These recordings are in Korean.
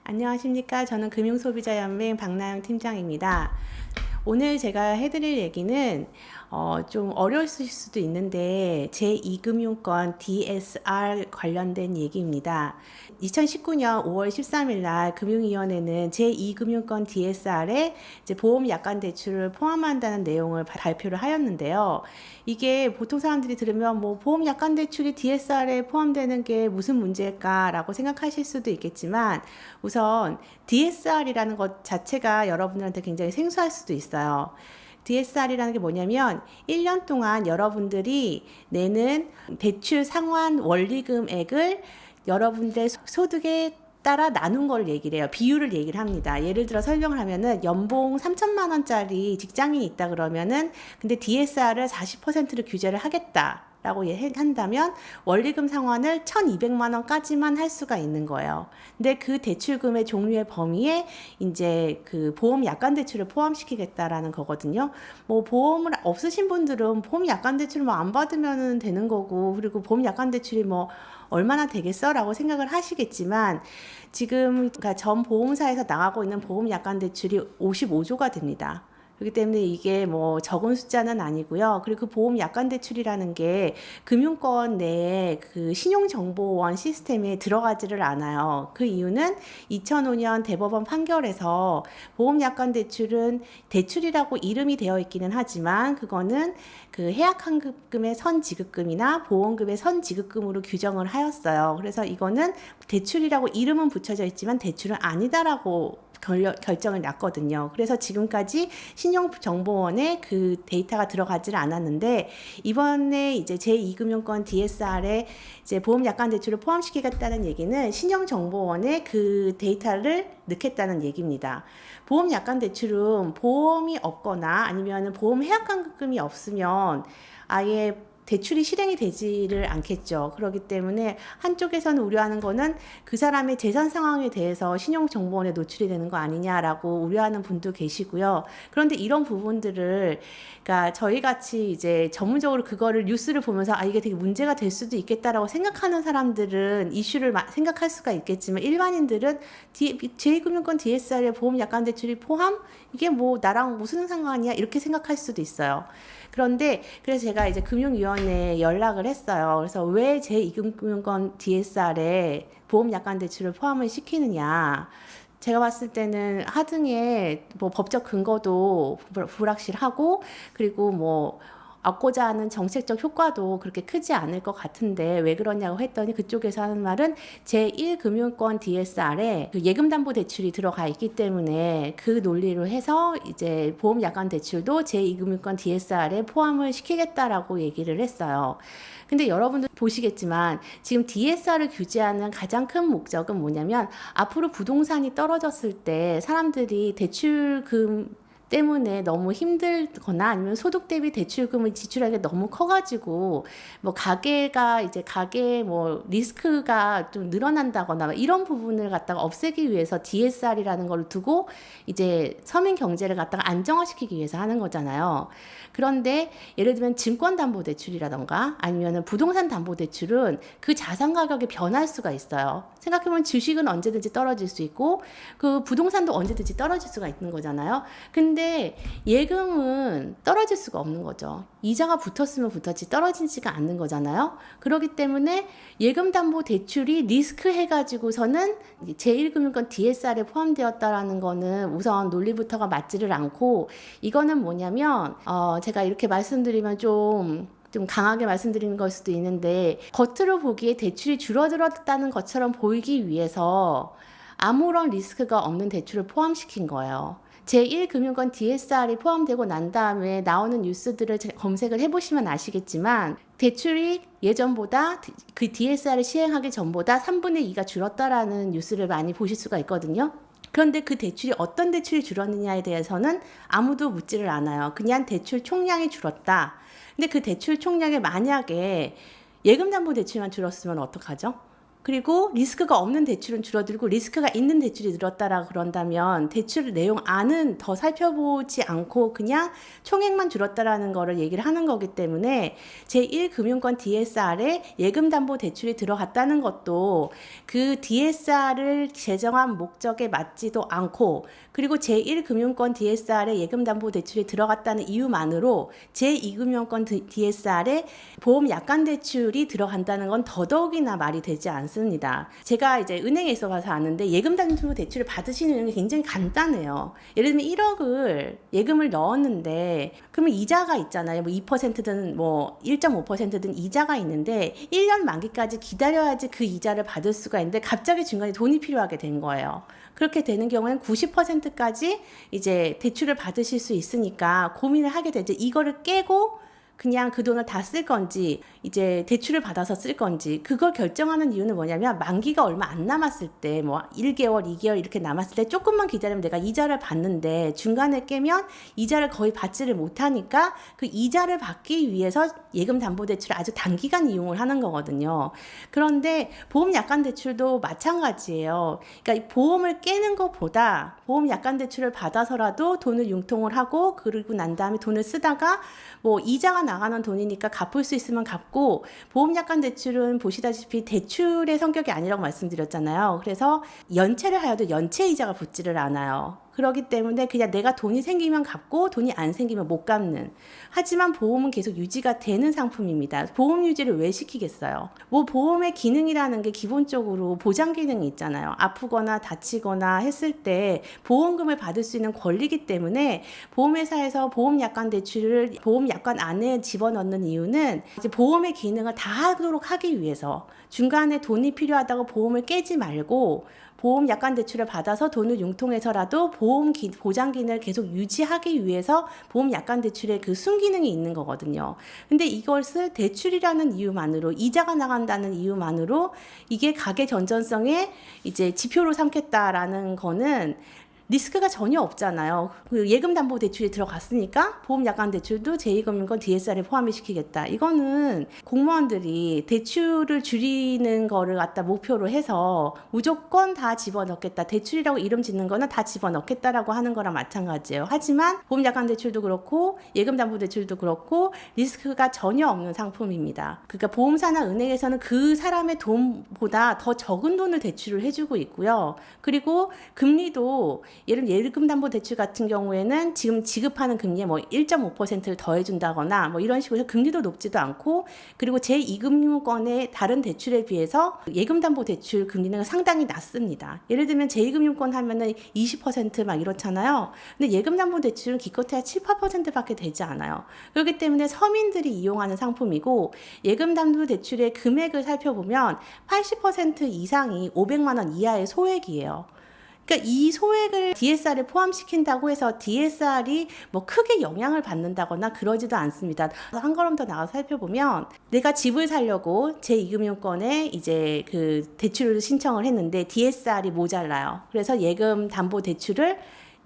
안녕하십니까. 저는 금융소비자연맹 박나영 팀장입니다. 오늘 제가 해드릴 얘기는 좀 어려우실 수도 있는데 제2금융권 DSR 관련된 얘기입니다. 2019년 5월 13일 날 금융위원회는 제2금융권 DSR에 이제 보험 약관 대출을 포함한다는 내용을 발표를 하였는데요. 이게 보통 사람들이 들으면 뭐 보험 약관 대출이 DSR에 포함되는 게 무슨 문제일까라고 생각하실 수도 있겠지만 우선 DSR이라는 것 자체가 여러분들한테 굉장히 생소할 수도 있어요. DSR이라는 게 뭐냐면 1년 동안 여러분들이 내는 대출 상환 원리금액을 여러분들의 소득에 따라 나눈 걸 얘기를 해요. 비율을 얘기를 합니다. 예를 들어 설명을 하면은 연봉 3천만 원짜리 직장인이 있다 그러면은 근데 DSR을 40%를 규제를 하겠다. 라고 한다면 원리금 상환을 1,200만 원까지만 할 수가 있는 거예요. 근데 그 대출금의 종류의 범위에 이제 그 보험 약관 대출을 포함시키겠다라는 거거든요. 뭐 보험을 없으신 분들은 보험 약관 대출을 뭐 안 받으면 되는 거고 그리고 보험 약관 대출이 뭐 얼마나 되겠어? 라고 생각을 하시겠지만 지금 그러니까 전 보험사에서 나가고 있는 보험 약관 대출이 55조가 됩니다. 그렇기 때문에 이게 뭐 적은 숫자는 아니고요. 그리고 그 보험 약관 대출이라는 게 금융권 내에 그 신용정보원 시스템에 들어가지를 않아요. 그 이유는 2005년 대법원 판결에서 보험 약관 대출은 대출이라고 이름이 되어 있기는 하지만 그거는 그 해약환급금의 선지급금이나 보험금의 선지급금으로 규정을 하였어요. 그래서 이거는 대출이라고 이름은 붙여져 있지만 대출은 아니다라고 결정을 났거든요. 그래서 지금까지 신용정보원에 그 데이터가 들어가지를 않았는데 이번에 이제 제2금융권 DSR에 이제 보험 약관 대출을 포함시키겠다는 얘기는 신용정보원에 그 데이터를 넣겠다는 얘기입니다. 보험 약관 대출은 보험이 없거나 아니면 보험 해약환급금이 없으면 아예 대출이 실행이 되지를 않겠죠. 그렇기 때문에 한쪽에서는 우려하는 거는 그 사람의 재산 상황에 대해서 신용정보원에 노출이 되는 거 아니냐라고 우려하는 분도 계시고요. 그런데 이런 부분들을 그러니까 저희 같이 이제 전문적으로 그거를 뉴스를 보면서 아 이게 되게 문제가 될 수도 있겠다라고 생각하는 사람들은 이슈를 생각할 수가 있겠지만 일반인들은 제2금융권 DSR에 보험 약관 대출이 포함? 이게 뭐 나랑 무슨 상관이야? 이렇게 생각할 수도 있어요. 그런데 그래서 제가 이제 금융위원회에 연락을 했어요. 그래서 왜 제2금융권 DSR에 보험 약관 대출을 포함을 시키느냐. 제가 봤을 때는 하등의 뭐 법적 근거도 불확실하고 그리고 뭐 얻고자 하는 정책적 효과도 그렇게 크지 않을 것 같은데 왜 그러냐고 했더니 그쪽에서 하는 말은 제1금융권 DSR에 그 예금담보대출이 들어가 있기 때문에 그 논리로 해서 이제 보험 약관 대출도 제2금융권 DSR에 포함을 시키겠다라고 얘기를 했어요. 근데 여러분들 보시겠지만 지금 DSR을 규제하는 가장 큰 목적은 뭐냐면 앞으로 부동산이 떨어졌을 때 사람들이 대출금 때문에 너무 힘들거나 아니면 소득 대비 대출금을 지출하기가 너무 커가지고 뭐 가계가 이제 가계 뭐 리스크가 좀 늘어난다거나 이런 부분을 갖다가 없애기 위해서 DSR이라는 걸 두고 이제 서민 경제를 갖다가 안정화시키기 위해서 하는 거잖아요. 그런데 예를 들면 증권담보대출이라던가 아니면은 부동산 담보대출은 그 자산 가격이 변할 수가 있어요. 생각해보면 주식은 언제든지 떨어질 수 있고 그 부동산도 언제든지 떨어질 수가 있는 거잖아요. 근데 예금은 떨어질 수가 없는 거죠. 이자가 붙었으면 붙었지 떨어지지가 않는 거잖아요. 그렇기 때문에 예금담보대출이 리스크 해가지고서는 제1금융권 DSR에 포함되었다라는 거는 우선 논리부터가 맞지를 않고 이거는 뭐냐면 제가 이렇게 말씀드리면 좀 강하게 말씀드리는 걸 수도 있는데 겉으로 보기에 대출이 줄어들었다는 것처럼 보이기 위해서 아무런 리스크가 없는 대출을 포함시킨 거예요. 제1금융권 DSR이 포함되고 난 다음에 나오는 뉴스들을 검색을 해보시면 아시겠지만 대출이 예전보다 그 DSR을 시행하기 전보다 3분의 2가 줄었다라는 뉴스를 많이 보실 수가 있거든요. 그런데 그 대출이 어떤 대출이 줄었느냐에 대해서는 아무도 묻지를 않아요. 그냥 대출 총량이 줄었다. 근데 그 대출 총량이 만약에 예금담보대출만 줄었으면 어떡하죠? 그리고 리스크가 없는 대출은 줄어들고 리스크가 있는 대출이 늘었다라 그런다면 대출 내용 안은 더 살펴보지 않고 그냥 총액만 줄었다라는 거를 얘기를 하는 거기 때문에 제1금융권 DSR에 예금담보대출이 들어갔다는 것도 그 DSR을 제정한 목적에 맞지도 않고 그리고 제1금융권 DSR에 예금담보대출이 들어갔다는 이유만으로 제2금융권 DSR에 보험약관대출이 들어간다는 건 더더욱이나 말이 되지 않습니다. 제가 이제 은행에 있어 봐서 아는데 예금담보대출을 받으시는 게 굉장히 간단해요. 예를 들면 1억을 예금을 넣었는데 그러면 이자가 있잖아요. 뭐 2%든 뭐 1.5%든 이자가 있는데 1년 만기까지 기다려야지 그 이자를 받을 수가 있는데 갑자기 중간에 돈이 필요하게 된 거예요. 그렇게 되는 경우에는 90%까지 이제 대출을 받으실 수 있으니까 고민을 하게 되죠. 이거를 깨고 그냥 그 돈을 다 쓸 건지 이제 대출을 받아서 쓸 건지 그걸 결정하는 이유는 뭐냐면 만기가 얼마 안 남았을 때 뭐 1개월, 2개월 이렇게 남았을 때 조금만 기다리면 내가 이자를 받는데 중간에 깨면 이자를 거의 받지를 못하니까 그 이자를 받기 위해서 예금담보대출을 아주 단기간 이용을 하는 거거든요. 그런데 보험약관대출도 마찬가지예요. 그러니까 보험을 깨는 것보다 보험약관대출을 받아서라도 돈을 융통을 하고 그리고 난 다음에 돈을 쓰다가 뭐 이자가 나가는 돈이니까 갚을 수 있으면 갚고 보험약관대출은 보시다시피 대출의 성격이 아니라고 말씀드렸잖아요. 그래서 연체를 하여도 연체 이자가 붙지를 않아요. 그렇기 때문에 그냥 내가 돈이 생기면 갚고 돈이 안 생기면 못 갚는. 하지만 보험은 계속 유지가 되는 상품입니다. 보험 유지를 왜 시키겠어요? 뭐 보험의 기능이라는 게 기본적으로 보장 기능이 있잖아요. 아프거나 다치거나 했을 때 보험금을 받을 수 있는 권리이기 때문에 보험회사에서 보험약관 대출을 보험약관 안에 집어넣는 이유는 이제 보험의 기능을 다 하도록 하기 위해서 중간에 돈이 필요하다고 보험을 깨지 말고 보험약관대출을 받아서 돈을 융통해서라도 보장 기능을 계속 유지하기 위해서 보험약관대출의 그 순기능이 있는 거거든요. 근데 이것을 대출이라는 이유만으로 이자가 나간다는 이유만으로 이게 가계 전전성의 이제 지표로 삼겠다라는 거는 리스크가 전혀 없잖아요. 그 예금담보대출이 들어갔으니까 보험약관대출도 제2금융권 DSR에 포함을 시키겠다. 이거는 공무원들이 대출을 줄이는 거를 갖다 목표로 해서 무조건 다 집어넣겠다. 대출이라고 이름 짓는 거는 다 집어넣겠다라고 하는 거랑 마찬가지예요. 하지만 보험약관대출도 그렇고 예금담보대출도 그렇고 리스크가 전혀 없는 상품입니다. 그러니까 보험사나 은행에서는 그 사람의 돈보다 더 적은 돈을 대출을 해주고 있고요. 그리고 금리도 예금담보대출 같은 경우에는 지금 지급하는 금리에 뭐 1.5%를 더해준다거나 뭐 이런 식으로 해서 금리도 높지도 않고 그리고 제2금융권의 다른 대출에 비해서 예금담보대출 금리는 상당히 낮습니다. 예를 들면 제2금융권 하면은 20%막 이렇잖아요. 근데 예금담보대출은 기껏해야 7, 8%밖에 되지 않아요. 그렇기 때문에 서민들이 이용하는 상품이고 예금담보대출의 금액을 살펴보면 80% 이상이 500만 원 이하의 소액이에요. 그러니까 이 소액을 DSR에 포함시킨다고 해서 DSR이 뭐 크게 영향을 받는다거나 그러지도 않습니다. 한 걸음 더 나가서 살펴보면 내가 집을 사려고 제2금융권에 이제 그 대출을 신청을 했는데 DSR이 모자라요. 그래서 예금 담보 대출을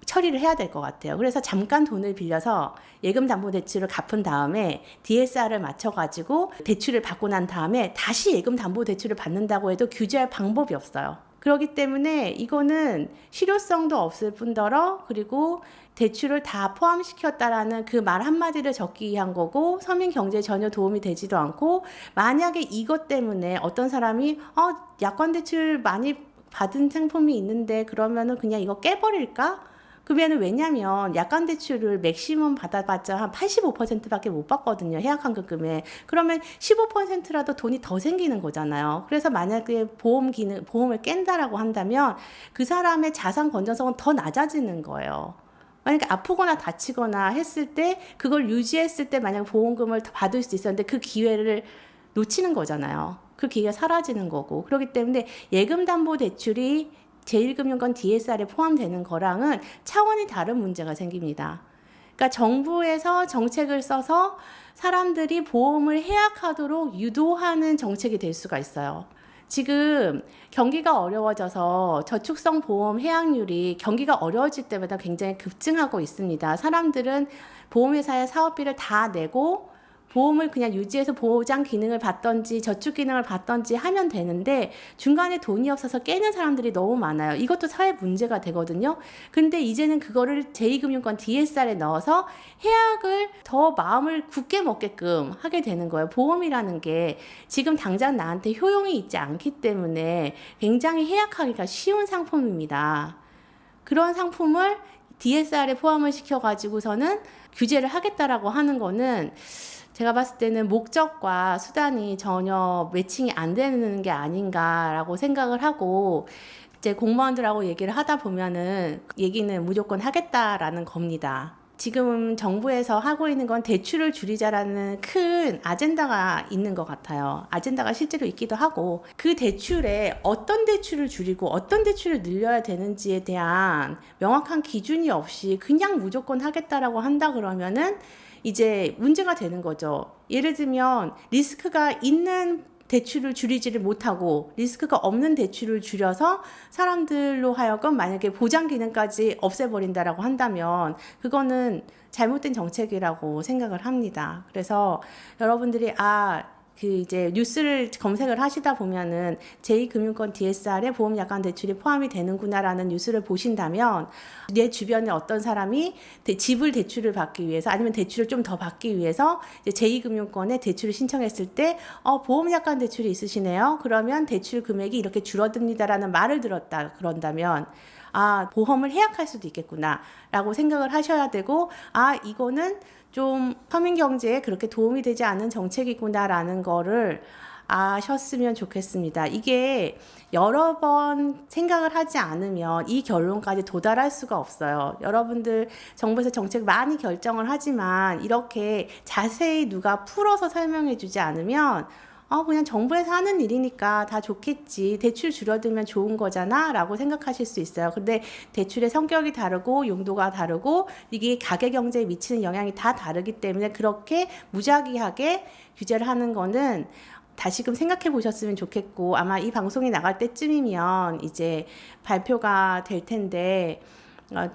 처리를 해야 될 것 같아요. 그래서 잠깐 돈을 빌려서 예금담보대출을 갚은 다음에 DSR을 맞춰가지고 대출을 받고 난 다음에 다시 예금담보대출을 받는다고 해도 규제할 방법이 없어요. 그렇기 때문에 이거는 실효성도 없을 뿐더러 그리고 대출을 다 포함시켰다라는 그 말 한마디를 적기 위한 거고 서민 경제에 전혀 도움이 되지도 않고 만약에 이것 때문에 어떤 사람이 약관 대출 많이 받은 상품이 있는데 그러면은 그냥 이거 깨버릴까? 그러면 왜냐면 약관 대출을 맥시멈 받아봤자 한 85%밖에 못 받거든요. 해약환급금에. 그러면 15%라도 돈이 더 생기는 거잖아요. 그래서 만약에 보험을 깬다라고 한다면 그 사람의 자산 건전성은 더 낮아지는 거예요. 만약에 아프거나 다치거나 했을 때 그걸 유지했을 때 만약 보험금을 받을 수 있었는데 그 기회를 놓치는 거잖아요. 그 기회가 사라지는 거고. 그렇기 때문에 예금담보대출이 제1금융권 DSR에 포함되는 거랑은 차원이 다른 문제가 생깁니다. 그러니까 정부에서 정책을 써서 사람들이 보험을 해약하도록 유도하는 정책이 될 수가 있어요. 지금 경기가 어려워져서 저축성 보험 해약률이 경기가 어려워질 때마다 굉장히 급증하고 있습니다. 사람들은 보험회사에 사업비를 다 내고 보험을 그냥 유지해서 보장 기능을 받던지 저축 기능을 받던지 하면 되는데 중간에 돈이 없어서 깨는 사람들이 너무 많아요. 이것도 사회 문제가 되거든요. 근데 이제는 그거를 제2금융권 DSR에 넣어서 해약을 더 마음을 굳게 먹게끔 하게 되는 거예요. 보험이라는 게 지금 당장 나한테 효용이 있지 않기 때문에 굉장히 해약하기가 쉬운 상품입니다. 그런 상품을 DSR에 포함을 시켜가지고서는 규제를 하겠다라고 하는 거는 제가 봤을 때는 목적과 수단이 전혀 매칭이 안 되는 게 아닌가라고 생각을 하고 이제 공무원들하고 얘기를 하다 보면은 얘기는 무조건 하겠다라는 겁니다. 지금 정부에서 하고 있는 건 대출을 줄이자라는 큰 아젠다가 있는 것 같아요. 아젠다가 실제로 있기도 하고 그 대출에 어떤 대출을 줄이고 어떤 대출을 늘려야 되는지에 대한 명확한 기준이 없이 그냥 무조건 하겠다라고 한다 그러면은 이제 문제가 되는 거죠. 예를 들면 리스크가 있는 대출을 줄이지를 못하고 리스크가 없는 대출을 줄여서 사람들로 하여금 만약에 보장 기능까지 없애버린다라고 한다면 그거는 잘못된 정책이라고 생각을 합니다. 그래서 여러분들이 그 이제 뉴스를 검색을 하시다 보면은 제2금융권 DSR에 보험 약관 대출이 포함이 되는구나라는 뉴스를 보신다면 내 주변에 어떤 사람이 집을 대출을 받기 위해서 아니면 대출을 좀 더 받기 위해서 제2금융권에 대출을 신청했을 때 보험 약관 대출이 있으시네요. 그러면 대출 금액이 이렇게 줄어듭니다라는 말을 들었다 그런다면 보험을 해약할 수도 있겠구나 라고 생각을 하셔야 되고 이거는 좀 서민 경제에 그렇게 도움이 되지 않는 정책이구나라는 거를 아셨으면 좋겠습니다. 이게 여러 번 생각을 하지 않으면 이 결론까지 도달할 수가 없어요. 여러분들 정부에서 정책 많이 결정을 하지만 이렇게 자세히 누가 풀어서 설명해 주지 않으면 그냥 정부에서 하는 일이니까 다 좋겠지. 대출 줄어들면 좋은 거잖아 라고 생각하실 수 있어요. 근데 대출의 성격이 다르고 용도가 다르고 이게 가계 경제에 미치는 영향이 다 다르기 때문에 그렇게 무작위하게 규제를 하는 거는 다시금 생각해 보셨으면 좋겠고 아마 이 방송이 나갈 때쯤이면 이제 발표가 될 텐데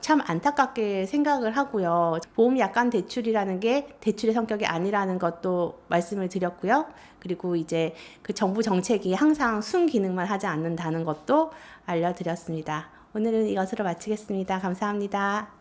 참 안타깝게 생각을 하고요. 보험 약관 대출이라는 게 대출의 성격이 아니라는 것도 말씀을 드렸고요. 그리고 이제 그 정부 정책이 항상 순기능만 하지 않는다는 것도 알려드렸습니다. 오늘은 이것으로 마치겠습니다. 감사합니다.